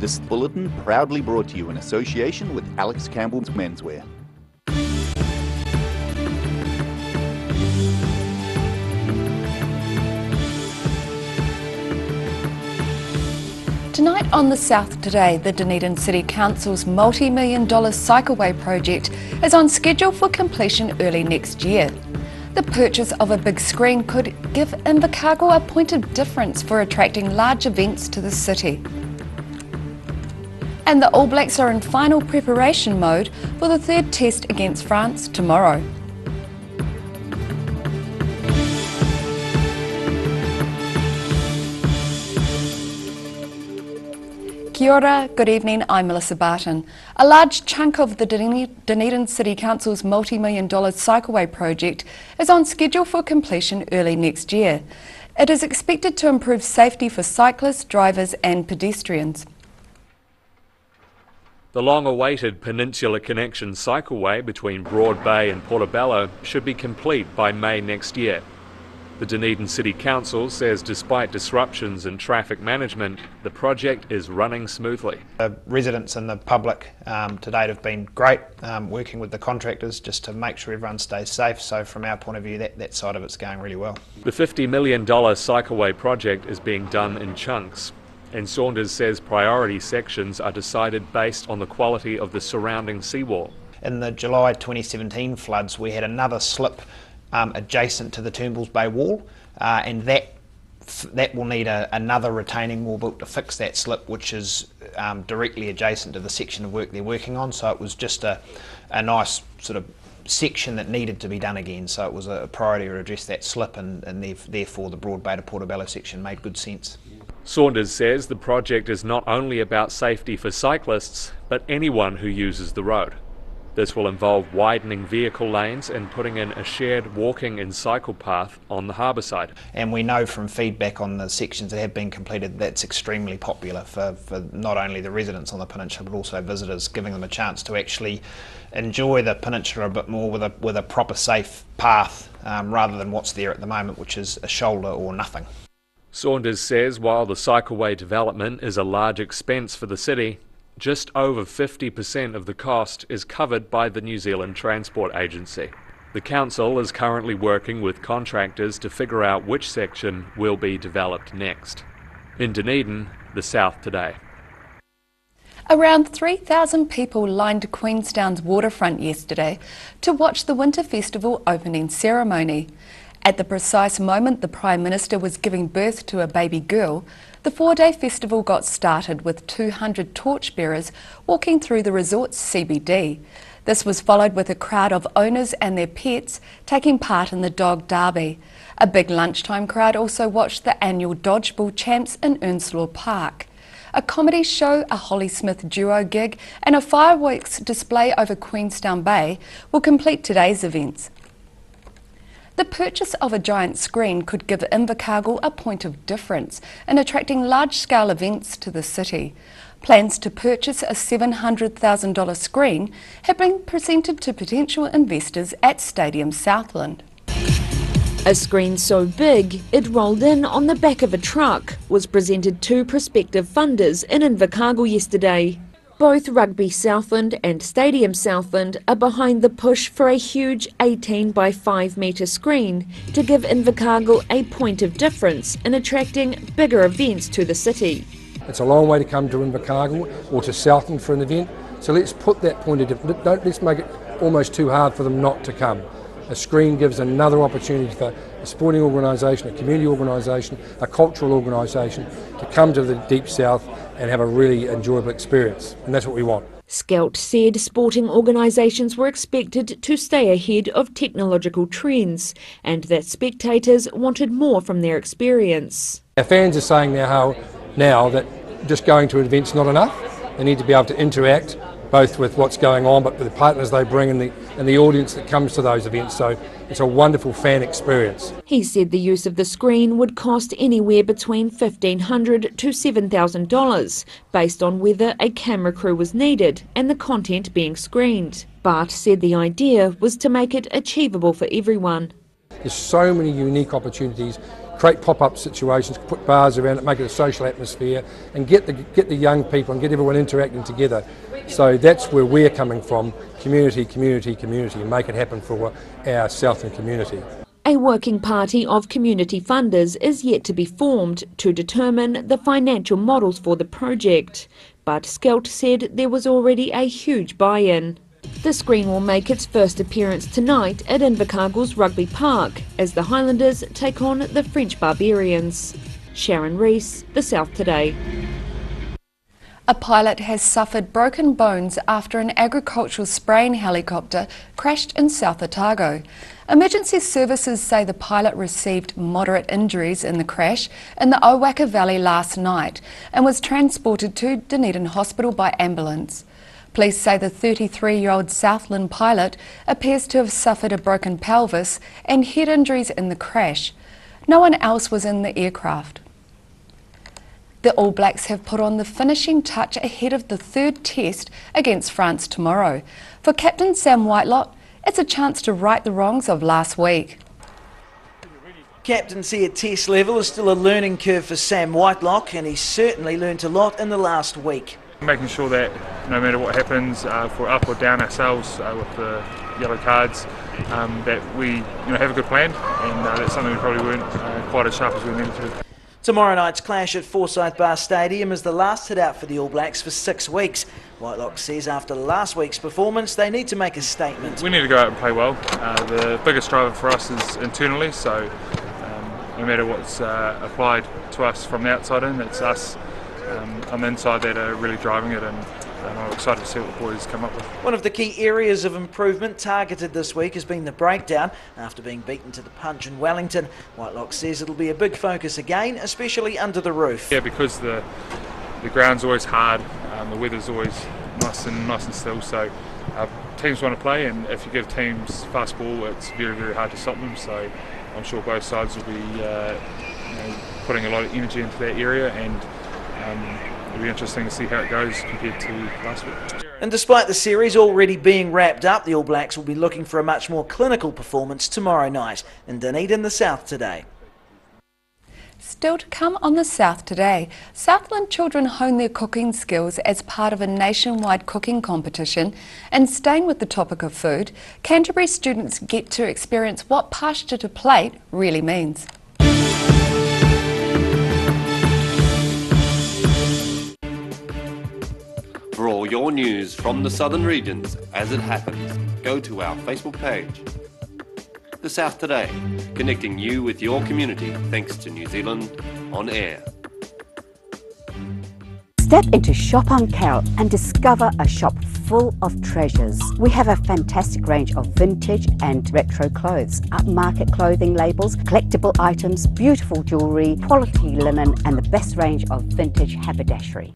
This bulletin proudly brought to you in association with Alex Campbell's Menswear. Tonight on The South Today, the Dunedin City Council's multi-million-dollar cycleway project is on schedule for completion early next year. The purchase of a big screen could give Invercargill a point of difference for attracting large events to the city. And the All Blacks are in final preparation mode for the third test against France tomorrow. Kia ora, good evening, I'm Melissa Barton. A large chunk of the Dunedin City Council's multi-million-dollar cycleway project is on schedule for completion early next year. It is expected to improve safety for cyclists, drivers and pedestrians. The long-awaited Peninsula Connection cycleway between Broad Bay and Portobello should be complete by May next year. The Dunedin City Council says despite disruptions in traffic management, the project is running smoothly. The residents and the public to date have been great, working with the contractors just to make sure everyone stays safe. So from our point of view, that side of it's going really well. The $50 million cycleway project is being done in chunks, and Saunders says priority sections are decided based on the quality of the surrounding seawall. In the July 2017 floods, we had another slip adjacent to the Turnbulls Bay wall, and that will need another retaining wall built to fix that slip, which is directly adjacent to the section of work they're working on. So it was just a nice sort of section that needed to be done again. So it was a priority to address that slip, and therefore the Broad Bay to Portobello section made good sense. Saunders says the project is not only about safety for cyclists, but anyone who uses the road. This will involve widening vehicle lanes and putting in a shared walking and cycle path on the harbour side. And we know from feedback on the sections that have been completed that's extremely popular for not only the residents on the peninsula but also visitors, giving them a chance to actually enjoy the peninsula a bit more with a proper safe path rather than what's there at the moment, which is a shoulder or nothing. Saunders says while the cycleway development is a large expense for the city, just over 50% of the cost is covered by the New Zealand Transport Agency. The council is currently working with contractors to figure out which section will be developed next. In Dunedin, The South Today. Around 3,000 people lined Queenstown's waterfront yesterday to watch the Winter Festival opening ceremony. At the precise moment the Prime Minister was giving birth to a baby girl, the four-day festival got started with 200 torchbearers walking through the resort's CBD. This was followed with a crowd of owners and their pets taking part in the Dog Derby. A big lunchtime crowd also watched the annual Dodgeball Champs in Earnslaw Park. A comedy show, a Holly Smith duo gig and a fireworks display over Queenstown Bay will complete today's events. The purchase of a giant screen could give Invercargill a point of difference in attracting large-scale events to the city. Plans to purchase a $700,000 screen have been presented to potential investors at Stadium Southland. A screen so big it rolled in on the back of a truck was presented to prospective funders in Invercargill yesterday. Both Rugby Southland and Stadium Southland are behind the push for a huge 18 by 5 metre screen to give Invercargill a point of difference in attracting bigger events to the city. It's a long way to come to Invercargill or to Southland for an event, so let's put that point of difference. Let's make it almost too hard for them not to come. A screen gives another opportunity for a sporting organisation, a community organisation, a cultural organisation to come to the Deep South and have a really enjoyable experience, and that's what we want. Skelt said sporting organisations were expected to stay ahead of technological trends and that spectators wanted more from their experience. Our fans are saying now that just going to an event's not enough. They need to be able to interact both with what's going on but with the partners they bring and the audience that comes to those events, so it's a wonderful fan experience. He said the use of the screen would cost anywhere between $1,500 to $7,000 based on whether a camera crew was needed and the content being screened. Bart said the idea was to make it achievable for everyone. There's so many unique opportunities create pop-up situations, put bars around it, make it a social atmosphere, and get the young people and get everyone interacting together. So that's where we're coming from, community, community, community, and make it happen for our Southland community. A working party of community funders is yet to be formed to determine the financial models for the project, but Skelt said there was already a huge buy-in. The screen will make its first appearance tonight at Invercargill's Rugby Park as the Highlanders take on the French Barbarians. Sharon Rees, The South Today. A pilot has suffered broken bones after an agricultural spraying helicopter crashed in South Otago. Emergency services say the pilot received moderate injuries in the crash in the Owaka Valley last night and was transported to Dunedin Hospital by ambulance. Police say the 33-year-old Southland pilot appears to have suffered a broken pelvis and head injuries in the crash. No one else was in the aircraft. The All Blacks have put on the finishing touch ahead of the third test against France tomorrow. For Captain Sam Whitelock, it's a chance to right the wrongs of last week. Captaincy at test level is still a learning curve for Sam Whitelock, and he's certainly learnt a lot in the last week. Making sure that no matter what happens, if we're up or down ourselves with the yellow cards, that we have a good plan, and that's something we probably weren't quite as sharp as we needed to. Tomorrow night's clash at Forsyth Bar Stadium is the last hit out for the All Blacks for 6 weeks. Whitelock says after last week's performance they need to make a statement. We need to go out and play well. The biggest driver for us is internally, so no matter what's applied to us from the outside in, it's us on the inside that are really driving it, and I'm excited to see what the boys come up with. One of the key areas of improvement targeted this week has been the breakdown after being beaten to the punch in Wellington. Whitelock says it'll be a big focus again, especially under the roof. Yeah, because the ground's always hard, the weather's always nice and still, so teams want to play, and if you give teams fast ball, it's very, very hard to stop them, so I'm sure both sides will be putting a lot of energy into that area, and it'll be interesting to see how it goes compared to last week. And despite the series already being wrapped up, the All Blacks will be looking for a much more clinical performance tomorrow night in Dunedin, the South Today. Still to come on the South Today, Southland children hone their cooking skills as part of a nationwide cooking competition. And staying with the topic of food, Canterbury students get to experience what pasture to plate really means. For all your news from the southern regions as it happens, go to our Facebook page. The South Today, connecting you with your community thanks to New Zealand On Air. Step into Shop on Carol and discover a shop full of treasures. We have a fantastic range of vintage and retro clothes, upmarket clothing labels, collectible items, beautiful jewellery, quality linen and the best range of vintage haberdashery.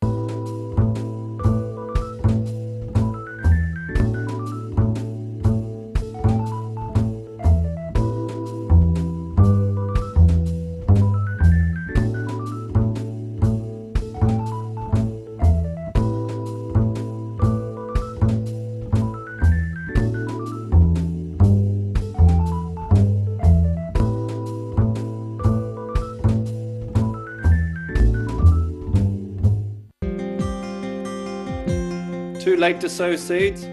Too late to sow seeds?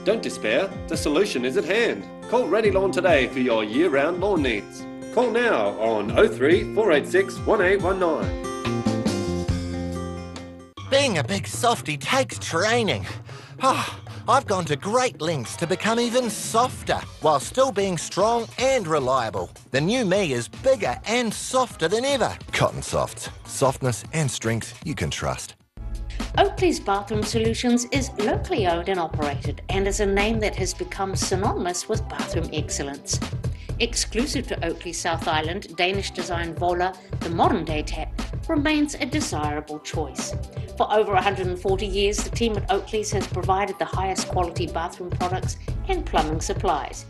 Don't despair, the solution is at hand. Call Ready Lawn today for your year-round lawn needs. Call now on 03 486 1819. Being a big softie takes training. I've gone to great lengths to become even softer while still being strong and reliable. The new me is bigger and softer than ever. Cotton Softs. Softness and strength you can trust. Oakley's Bathroom Solutions is locally owned and operated and is a name that has become synonymous with bathroom excellence. Exclusive to Oakley South Island, Danish design Vola, the modern day tap, remains a desirable choice. For over 140 years, the team at Oakley's has provided the highest quality bathroom products and plumbing supplies.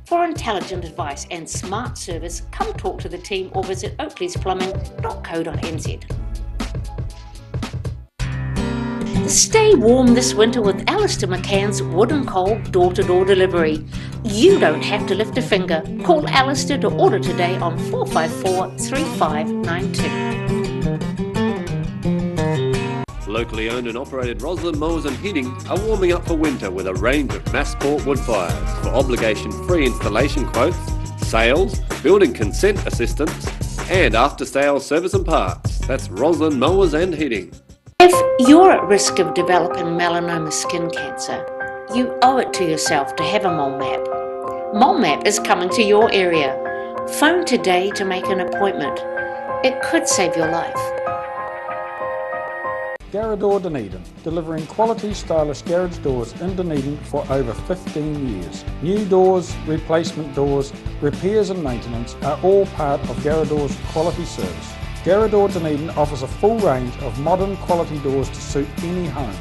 For intelligent advice and smart service, come talk to the team or visit oakleysplumbing.co.nz. Stay warm this winter with Alistair McCann's Wood and Coal door-to-door delivery. You don't have to lift a finger. Call Alistair to order today on 454 3592. Locally owned and operated Roslyn Mowers and Heating are warming up for winter with a range of Massport wood fires for obligation-free installation quotes, sales, building consent assistance, and after-sales service and parts. That's Roslyn Mowers and Heating. If you're at risk of developing melanoma skin cancer, you owe it to yourself to have a mole map. Mole Map is coming to your area. Phone today to make an appointment. It could save your life. Garrador Dunedin, delivering quality stylish garage doors in Dunedin for over 15 years. New doors, replacement doors, repairs and maintenance are all part of Garrador's quality service. Garrador Dunedin offers a full range of modern quality doors to suit any home.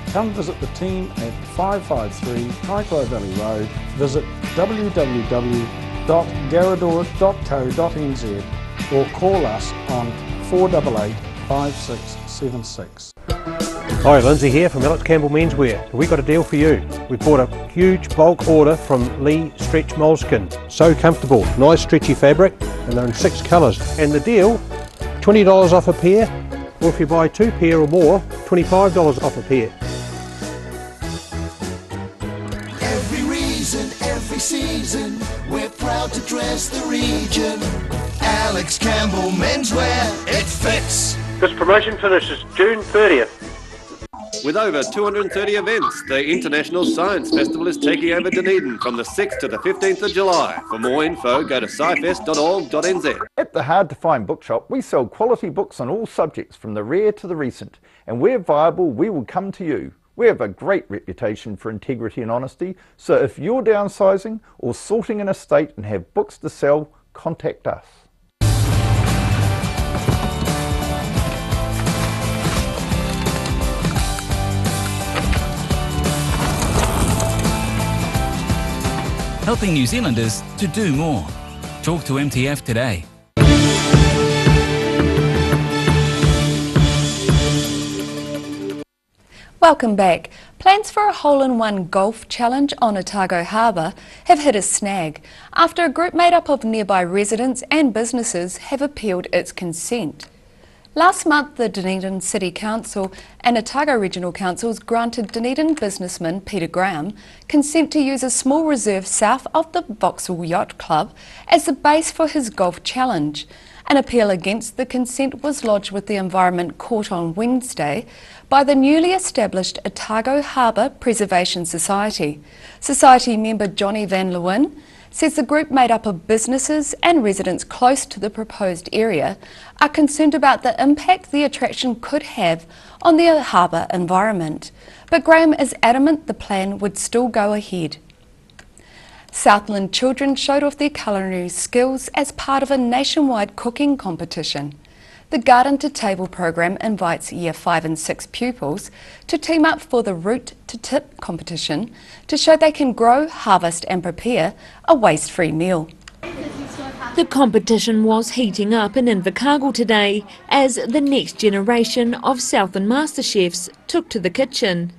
Come visit the team at 553 Kaikoai Valley Road. Visit www.garrador.co.nz or call us on 488 5676. Hi, Lindsay here from Alex Campbell Menswear. We've got a deal for you. We've bought a huge bulk order from Lee Stretch Moleskin. So comfortable, nice stretchy fabric, and they're in 6 colours. And the deal, $20 off a pair, or if you buy 2 pair or more, $25 off a pair. Every reason, every season, we're proud to dress the region. Alex Campbell Menswear, it fits. This promotion finishes June 30th. With over 230 events, the International Science Festival is taking over Dunedin from the 6th to the 15th of July. For more info, go to scifest.org.nz. At the Hard to Find Bookshop, we sell quality books on all subjects, from the rare to the recent. And where viable, we will come to you. We have a great reputation for integrity and honesty, so if you're downsizing or sorting an estate and have books to sell, contact us. Helping New Zealanders to do more. Talk to MTF today. Welcome back. Plans for a hole-in-one golf challenge on Otago Harbour have hit a snag after a group made up of nearby residents and businesses have appealed its consent. Last month, the Dunedin City Council and Otago Regional Councils granted Dunedin businessman Peter Graham consent to use a small reserve south of the Vauxhall Yacht Club as the base for his golf challenge. An appeal against the consent was lodged with the Environment Court on Wednesday by the newly established Otago Harbour Preservation Society. Society member Johnny Van Leeuwen says the group, made up of businesses and residents close to the proposed area, are concerned about the impact the attraction could have on the harbour environment. But Graham is adamant the plan would still go ahead. Southland children showed off their culinary skills as part of a nationwide cooking competition. The Garden to Table program invites Year 5 and 6 pupils to team up for the Root to Tip competition to show they can grow, harvest and prepare a waste-free meal. The competition was heating up in Invercargill today as the next generation of Southland Master Chefs took to the kitchen.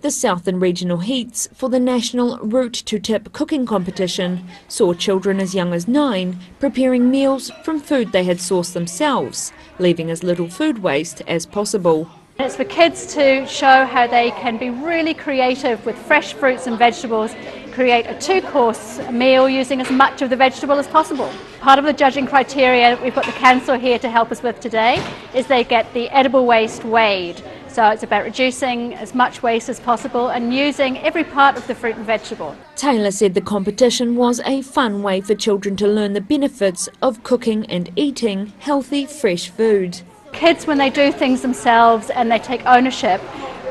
The Southland Regional Heats for the National Root to Tip cooking competition saw children as young as 9 preparing meals from food they had sourced themselves, leaving as little food waste as possible. It's for kids to show how they can be really creative with fresh fruits and vegetables, create a 2-course meal using as much of the vegetable as possible. Part of the judging criteria we've got the council here to help us with today is they get the edible waste weighed. So it's about reducing as much waste as possible and using every part of the fruit and vegetable. Taylor said the competition was a fun way for children to learn the benefits of cooking and eating healthy, fresh food. Kids, when they do things themselves and they take ownership,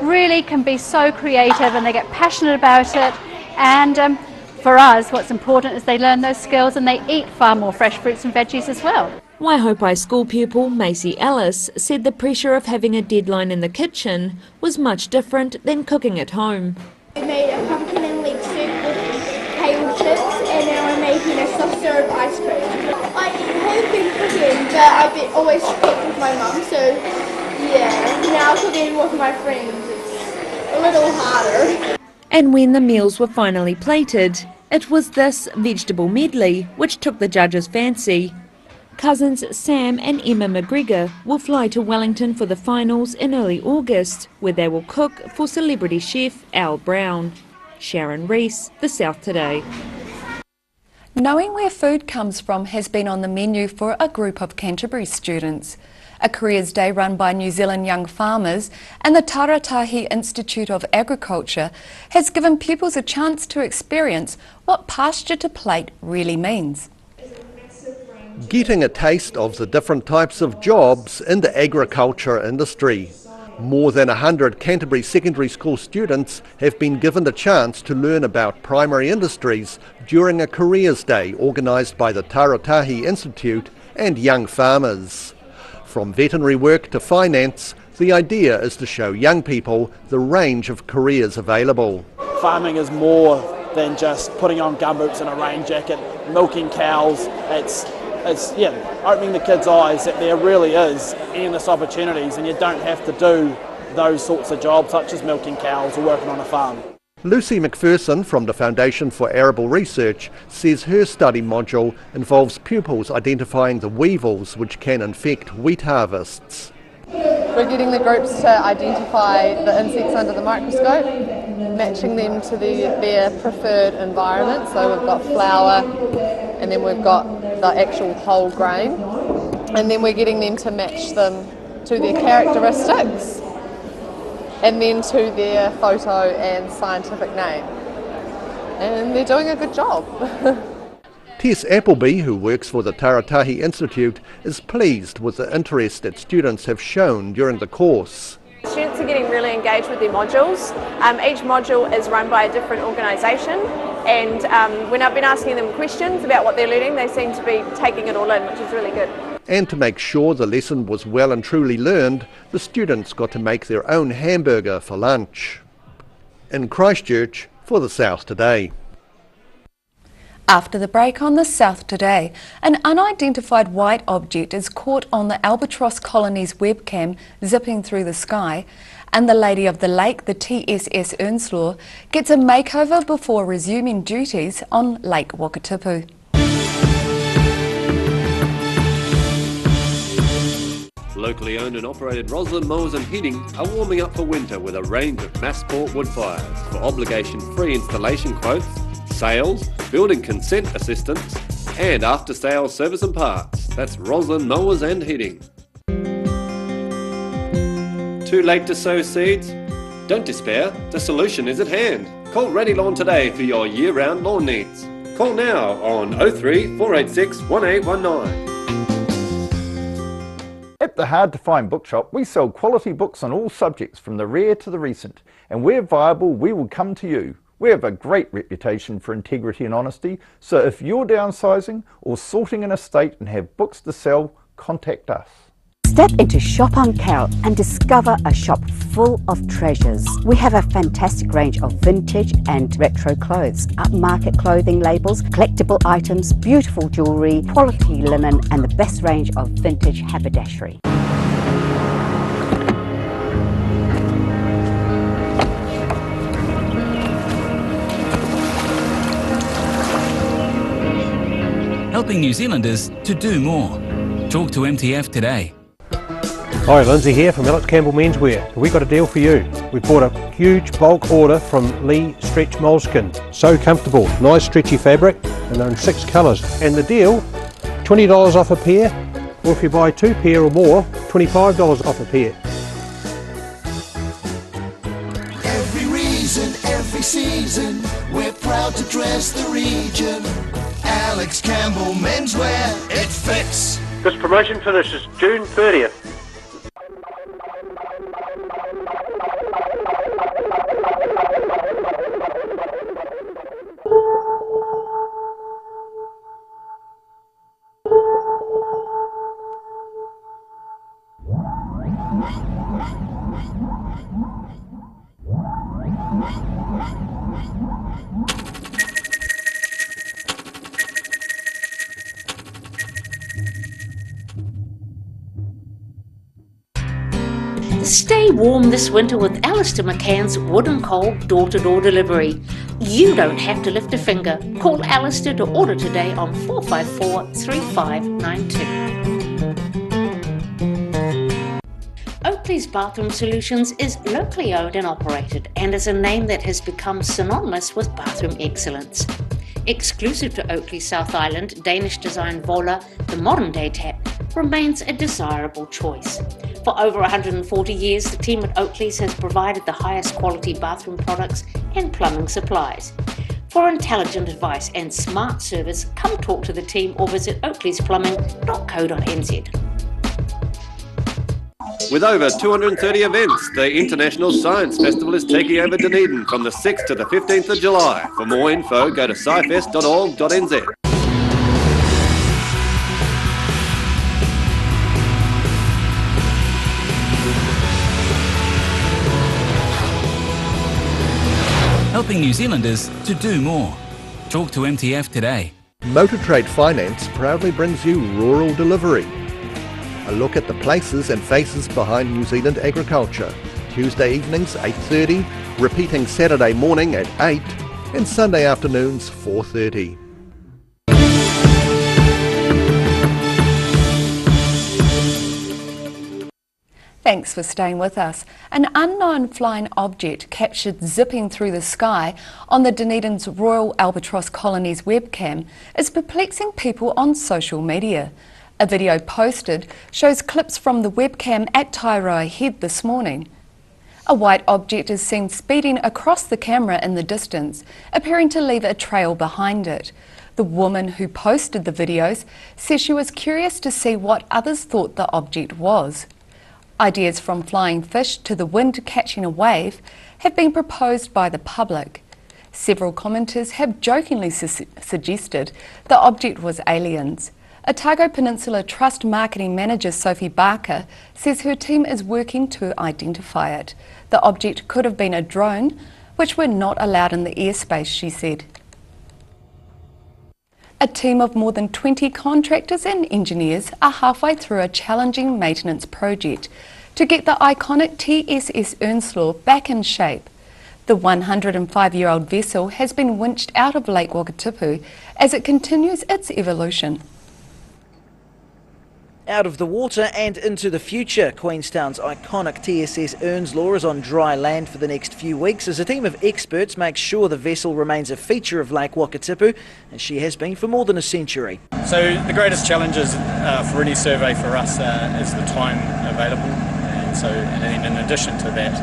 really can be so creative and they get passionate about it. And for us, what's important is they learn those skills and they eat far more fresh fruits and veggies as well. Waihopai school pupil Macy Ellis said the pressure of having a deadline in the kitchen was much different than cooking at home. We made a pumpkin and leek soup with kale chips, and now we're making a soft serve ice cream. I have been cooking, but I've been always cooked with my mum, so yeah, now cooking with my friends is a little harder. And when the meals were finally plated, It was this vegetable medley which took the judges' fancy. Cousins Sam and Emma McGregor will fly to Wellington for the finals in early August, where they will cook for celebrity chef Al Brown. Sharon Rees, The South Today. Knowing where food comes from has been on the menu for a group of Canterbury students. A careers day run by New Zealand young farmers and the Tauratahi Institute of Agriculture has given pupils a chance to experience what pasture to plate really means. Getting a taste of the different types of jobs in the agriculture industry. More than 100 Canterbury Secondary School students have been given the chance to learn about primary industries during a careers day organised by the Tauratahi Institute and young farmers. From veterinary work to finance, the idea is to show young people the range of careers available. Farming is more than just putting on gumboots and a rain jacket, milking cows. It's opening the kids' eyes that there really is endless opportunities and you don't have to do those sorts of jobs such as milking cows or working on a farm. Lucy McPherson from the Foundation for Arable Research says her study module involves pupils identifying the weevils which can infect wheat harvests. We're getting the groups to identify the insects under the microscope, matching them to their preferred environment. So we've got flour and then we've got the actual whole grain, and then we're getting them to match them to their characteristics and then to their photo and scientific name. And they're doing a good job. Tess Appleby, who works for the Tauratahi Institute, is pleased with the interest that students have shown during the course. Students are getting really engaged with their modules. Each module is run by a different organisation, and when I've been asking them questions about what they're learning, they seem to be taking it all in, which is really good. And to make sure the lesson was well and truly learned, the students got to make their own hamburger for lunch. In Christchurch, for The South Today. After the break on The South Today, an unidentified white object is caught on the Albatross Colony's webcam zipping through the sky, and the Lady of the Lake, the TSS Earnslaw, gets a makeover before resuming duties on Lake Wakatipu. Locally owned and operated Roslyn Mowers and Heating are warming up for winter with a range of Massport wood fires. For obligation-free installation quotes, sales, building consent assistance and after-sales service and parts. That's Roslyn Mowers and Heating. Too late to sow seeds? Don't despair, the solution is at hand. Call Ready Lawn today for your year-round lawn needs. Call now on 03 486 1819. At the Hard to Find Bookshop, we sell quality books on all subjects from the rare to the recent, and where viable, we will come to you. We have a great reputation for integrity and honesty, so if you're downsizing or sorting an estate and have books to sell, contact us. Step into Shop on Carrot and discover a shop full of treasures. We have a fantastic range of vintage and retro clothes, upmarket clothing labels, collectible items, beautiful jewellery, quality linen and the best range of vintage haberdashery. Helping New Zealanders to do more. Talk to MTF today. Hi, Lindsay here from Alex Campbell Menswear. We got a deal for you. We bought a huge bulk order from Lee Stretch Moleskin. So comfortable, nice stretchy fabric, and they're in 6 colours. And the deal, $20 off a pair, or if you buy 2 pair or more, $25 off a pair. Every reason, every season, we're proud to dress the region. Alex Campbell Menswear, it fits. This promotion finishes June 30th. Stay warm this winter with Alistair McCann's Wood and Coal door-to-door delivery. You don't have to lift a finger. Call Alistair to order today on 454 3592. Oakley's Bathroom Solutions is locally owned and operated and is a name that has become synonymous with bathroom excellence. Exclusive to Oakley South Island, Danish design Vola, the modern day tap, remains a desirable choice. For over 140 years, the team at Oakley's has provided the highest quality bathroom products and plumbing supplies. For intelligent advice and smart service, come talk to the team or visit oakleysplumbing.co.nz. With over 230 events, the International Science Festival is taking over Dunedin from the 6th to the 15th of July. For more info, go to scifest.org.nz. Helping New Zealanders to do more. Talk to MTF today. Motor Trade Finance proudly brings you Rural Delivery. A look at the places and faces behind New Zealand agriculture. Tuesday evenings 8:30, repeating Saturday morning at 8 and Sunday afternoons 4:30. Thanks for staying with us. An unknown flying object captured zipping through the sky on the Dunedin's Royal Albatross Colony's webcam is perplexing people on social media. A video posted shows clips from the webcam at Tairoa Head this morning. A white object is seen speeding across the camera in the distance, appearing to leave a trail behind it. The woman who posted the videos says she was curious to see what others thought the object was. Ideas from flying fish to the wind catching a wave have been proposed by the public. Several commenters have jokingly suggested the object was aliens. Otago Peninsula Trust Marketing Manager Sophie Barker says her team is working to identify it. The object could have been a drone, which were not allowed in the airspace, she said. A team of more than 20 contractors and engineers are halfway through a challenging maintenance project to get the iconic TSS Earnslaw back in shape. The 105-year-old vessel has been winched out of Lake Wakatipu as it continues its evolution. Out of the water and into the future, Queenstown's iconic TSS Earnslaw is on dry land for the next few weeks as a team of experts makes sure the vessel remains a feature of Lake Wakatipu, as she has been for more than a century. So the greatest challenges for any survey for us is the time available, and in addition to that,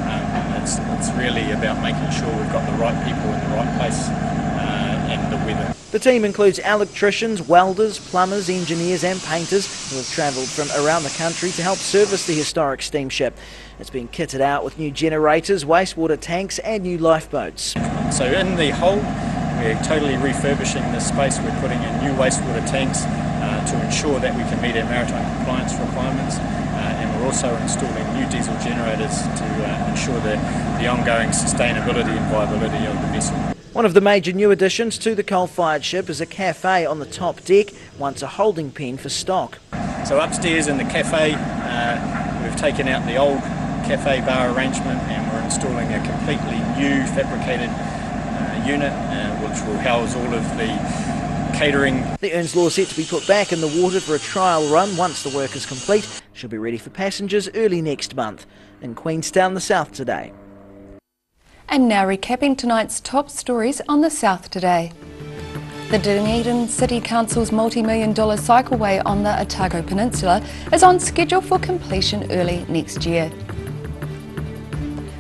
it's really about making sure we've got the right people in the right place and the weather. The team includes electricians, welders, plumbers, engineers and painters who have travelled from around the country to help service the historic steamship. It's been kitted out with new generators, wastewater tanks and new lifeboats. So in the hull, we're totally refurbishing the space. We're putting in new wastewater tanks to ensure that we can meet our maritime compliance requirements. And we're also installing new diesel generators to ensure the ongoing sustainability and viability of the vessel. One of the major new additions to the coal-fired ship is a cafe on the top deck, once a holding pen for stock. So upstairs in the cafe, we've taken out the old cafe bar arrangement and we're installing a completely new fabricated unit which will house all of the catering. The Earnslaw is set to be put back in the water for a trial run once the work is complete. She'll be ready for passengers early next month. In Queenstown, the South Today. And now recapping tonight's top stories on the South Today. The Dunedin City Council's multi-million-dollar cycleway on the Otago Peninsula is on schedule for completion early next year.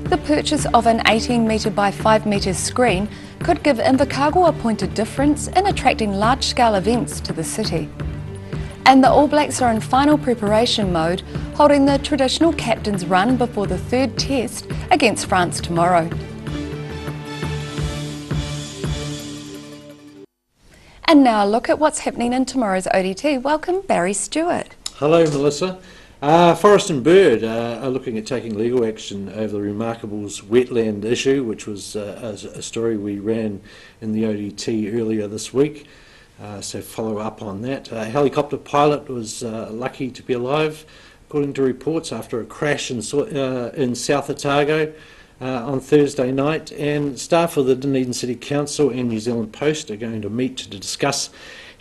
The purchase of an 18-metre by 5-metre screen could give Invercargill a point of difference in attracting large-scale events to the city. And the All Blacks are in final preparation mode, holding the traditional captain's run before the third test against France tomorrow. And now a look at what's happening in tomorrow's ODT. Welcome, Barry Stewart. Hello, Melissa. Forest and Bird are looking at taking legal action over the Remarkables wetland issue, which was a story we ran in the ODT earlier this week. So follow up on that. A helicopter pilot was lucky to be alive. according to reports, after a crash in South Otago on Thursday night, and staff of the Dunedin City Council and New Zealand Post are going to meet to discuss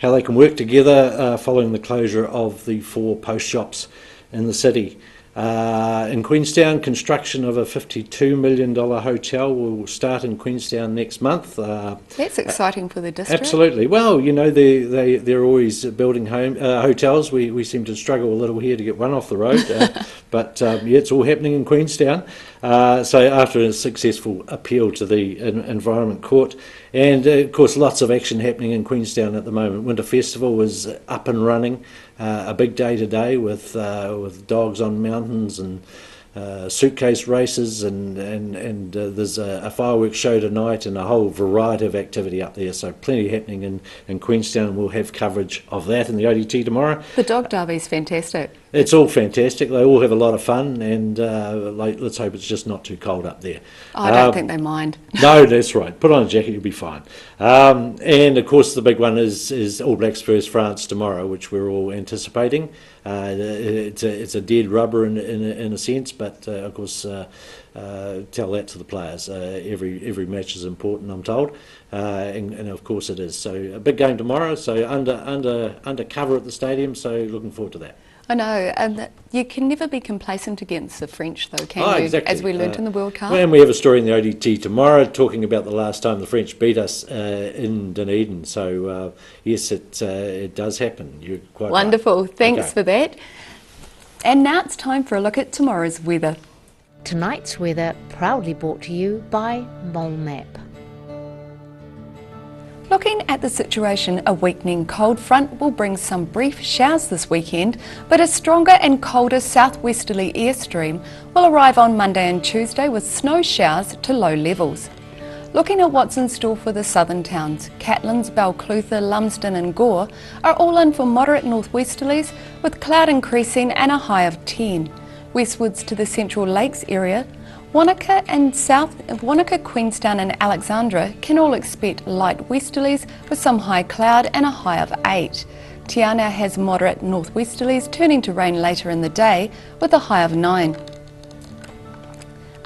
how they can work together following the closure of the 4 post shops in the city. In Queenstown, construction of a $52 million hotel will start in Queenstown next month. That's exciting for the district. Absolutely. Well, you know, they're always building hotels. We seem to struggle a little here to get one off the road, but yeah, it's all happening in Queenstown. So after a successful appeal to the Environment Court, and of course lots of action happening in Queenstown at the moment. Winter Festival is up and running, a big day today with dogs on mountains and suitcase races, and there's a fireworks show tonight and a whole variety of activity up there. So plenty happening in Queenstown. We'll have coverage of that in the ODT tomorrow. The dog derby's fantastic. It's all fantastic. They all have a lot of fun, and let's hope it's just not too cold up there. I don't think they mind. No, that's right. Put on a jacket, you'll be fine. And of course, the big one is All Blacks versus France tomorrow, which we're all anticipating. It's a dead rubber in a sense, but of course, tell that to the players. Every match is important, I'm told, and of course it is. So a big game tomorrow. So under cover at the stadium. So looking forward to that. I know, and you can never be complacent against the French, though, can you? Exactly. As we learnt in the World Cup. And we have a story in the ODT tomorrow talking about the last time the French beat us in Dunedin. So yes, it does happen. You're quite wonderful. Right. Thanks for that. And now it's time for a look at tomorrow's weather. Tonight's weather proudly brought to you by MoleMap. Looking at the situation, a weakening cold front will bring some brief showers this weekend, but a stronger and colder southwesterly airstream will arrive on Monday and Tuesday with snow showers to low levels. Looking at what's in store for the southern towns, Catlins, Balclutha, Lumsden and Gore are all in for moderate northwesterlies with cloud increasing and a high of 10. Westwards to the Central Lakes area, Wanaka and Wanaka, Queenstown and Alexandra can all expect light westerlies with some high cloud and a high of 8. Te Anau has moderate northwesterlies turning to rain later in the day with a high of 9.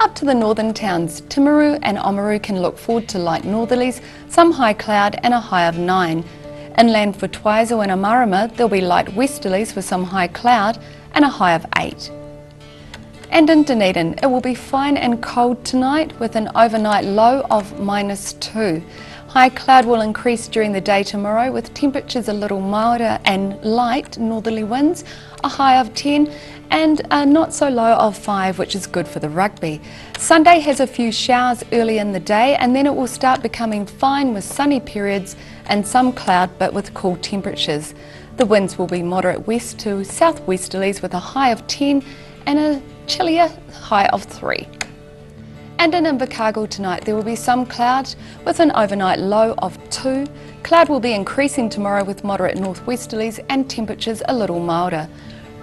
Up to the northern towns, Timaru and Oamaru can look forward to light northerlies, some high cloud and a high of 9. Inland for Twizel and Amarama there'll be light westerlies with some high cloud and a high of 8. And in Dunedin, it will be fine and cold tonight with an overnight low of -2. High cloud will increase during the day tomorrow with temperatures a little milder and light northerly winds, a high of 10 and a not so low of 5, which is good for the rugby. Sunday has a few showers early in the day and then it will start becoming fine with sunny periods and some cloud but with cool temperatures. The winds will be moderate west to southwesterlies with a high of 10 and a chillier high of 3. And in Invercargill tonight there will be some cloud with an overnight low of 2. Cloud will be increasing tomorrow with moderate northwesterlies and temperatures a little milder.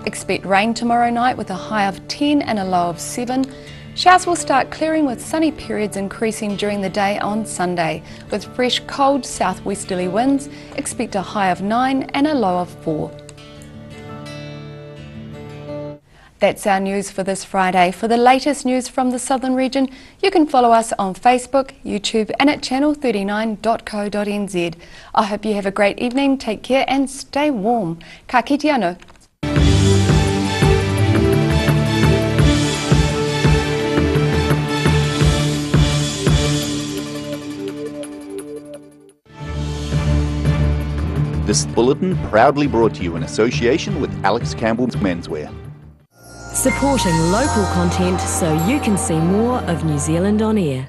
Expect rain tomorrow night with a high of 10 and a low of 7. Showers will start clearing with sunny periods increasing during the day on Sunday. With fresh cold southwesterly winds, expect a high of 9 and a low of 4. That's our news for this Friday. For the latest news from the Southern region, you can follow us on Facebook, YouTube and at channel39.co.nz. I hope you have a great evening, take care and stay warm. Ka kite anō. This bulletin proudly brought to you in association with Alex Campbell's Menswear. Supporting local content so you can see more of New Zealand on air.